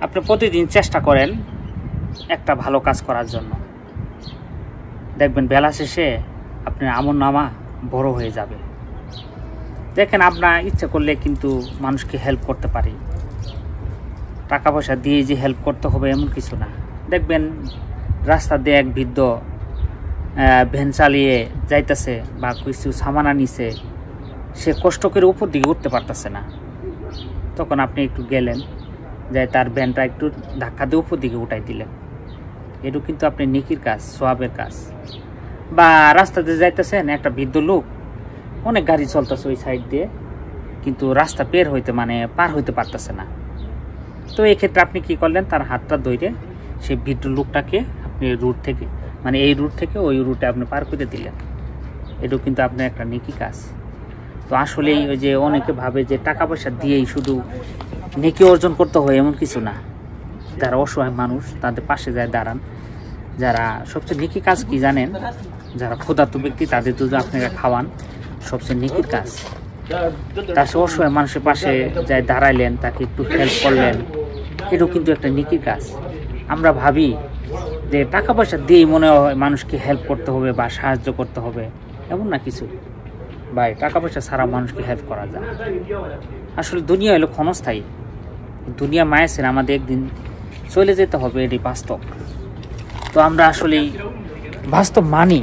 আপনি প্রতিদিন চেষ্টা করেন একটা ভালো কাজ করার জন্য, দেখবেন বেলা শেষে আপনার আমলনামা বড় হয়ে যাবে। দেখেন, আপনার ইচ্ছা করলে কিন্তু মানুষকে হেল্প করতে পারি, টাকা পয়সা দিয়ে যে হেল্প করতে হবে এমন কিছু না। দেখবেন রাস্তা দিয়ে এক বৃদ্ধ ভ্যান চালিয়ে যাইতেছে বা কিছু সামান আনিছে, সে কষ্ট করে উপর দিকে উঠতে পারতেছে না, তখন আপনি একটু গেলেন, যাই তার ভ্যানটা একটু ধাক্কা দিয়ে উপর দিকে উঠাই দিলেন, এটু কিন্তু আপনি নেকির কাজ, সোয়াবের কাজ। বা রাস্তাতে যাইতেছেন, একটা বৃদ্ধ লোক, অনেক গাড়ি চলতেছে ওই সাইড দিয়ে, কিন্তু রাস্তা পার হইতে পারতেছে না। তো এই ক্ষেত্রে আপনি কি করলেন, তার হাতটা ধরে সেই বৃদ্ধ লোকটাকে আপনি এই রুট থেকে ওই রুটে আপনি পার করে দিলেন, এটাও কিন্তু আপনার একটা নেকি কাজ। তো আসলেই ওই যে অনেকে ভাবে যে টাকা পয়সা দিয়েই শুধু নেকি অর্জন করতে হয় এমন কিছু না। যারা অসহায় মানুষ তাদের পাশে যায় দাঁড়ান, যারা সবচেয়ে নেকি কাজ কি জানেন, যারা ক্ষুধার্ত ব্যক্তি তাদের যদি আপনারা খাওয়ান, সবচেয়ে নেকির কাজ। তার সে অসহায় মানুষের পাশে যায় দাঁড়াইলেন, তাকে একটু হেল্প করলেন, এটাও কিন্তু একটা নেকির কাজ। আমরা ভাবি যে টাকা পয়সা দিয়েই মনে হয় মানুষকে হেল্প করতে হবে বা সাহায্য করতে হবে, এমন না কিছু ভাই। টাকা পয়সা ছাড়া মানুষকে হেল্প করা যায়। আসলে দুনিয়া হলো ক্ষণস্থায়ী, দুনিয়া মায়াছেন, আমাদের একদিন চলে যেতে হবে, এটি বাস্তব। তো আমরা আসলেই বাস্তব মানি,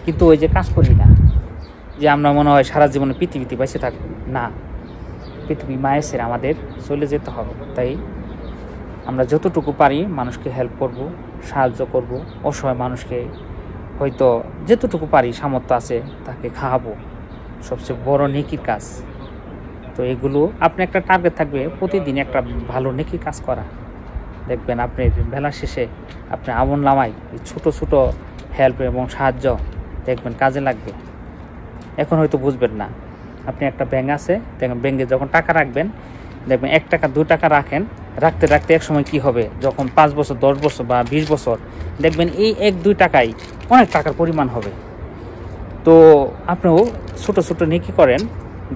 কিন্তু ওই যে কাজ করি না, যে আমরা মনে হয় সারা জীবনে পৃথিবীতে বেঁচে থাকবো না। পৃথিবী মায়াছেন, আমাদের চলে যেতে হবে। তাই আমরা যতটুকু পারি মানুষকে হেল্প করব, সাহায্য করব, অসহায় মানুষকে হয়তো যতটুকু পারি সামর্থ্য আছে তাকে খাওয়াবো, সবচেয়ে বড় নেকির কাজ। তো এগুলো আপনি একটা টার্গেট থাকবে, প্রতিদিন একটা ভালো নেকির কাজ করা। দেখবেন আপনি বেলা শেষে আপনি আমলনামায় ছোট ছোট হেল্প এবং সাহায্য দেখবেন কাজে লাগবে। এখন হয়তো বুঝবেন না, আপনি একটা ব্যাংক আছে, দেখবেন ব্যাংকে যখন টাকা রাখবেন, দেখবেন 1 টাকা 2 টাকা রাখতে রাখতে এক সময় কি হবে, যখন 5 বছর 10 বছর বা 20 বছর, দেখবেন এই 1-2 টাকাই অনেক টাকার পরিমাণ হবে। তো আপনিও ছোট ছোট নেকি করেন,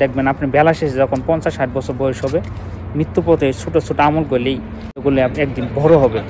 দেখবেন আপনি বেলা শেষে যখন 50-60 বছর বয়স হবে, মৃত্যু পথে ছোট ছোট আমল করলেই ওগুলো একদিন বড় হবে।